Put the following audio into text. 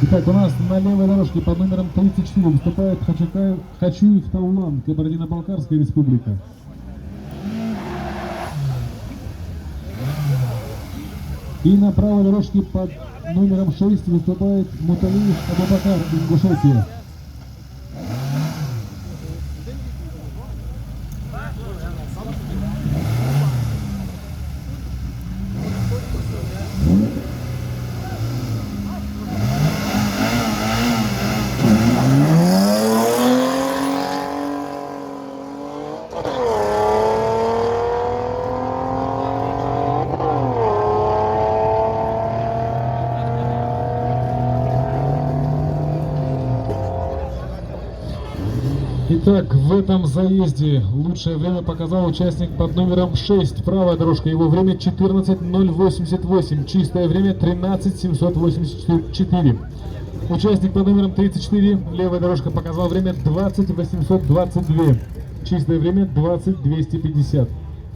Итак, у нас на левой дорожке под номером 34 выступает Хачуев Таулан, Кабардино-Балкарская республика. И на правой дорожке под номером 6 выступает Муталиев Абубакар, Ингушетия. Итак, в этом заезде лучшее время показал участник под номером 6, правая дорожка, его время 14:088, чистое время 13:784. Участник под номером 34, левая дорожка, показал время 20:822, чистое время 20:250.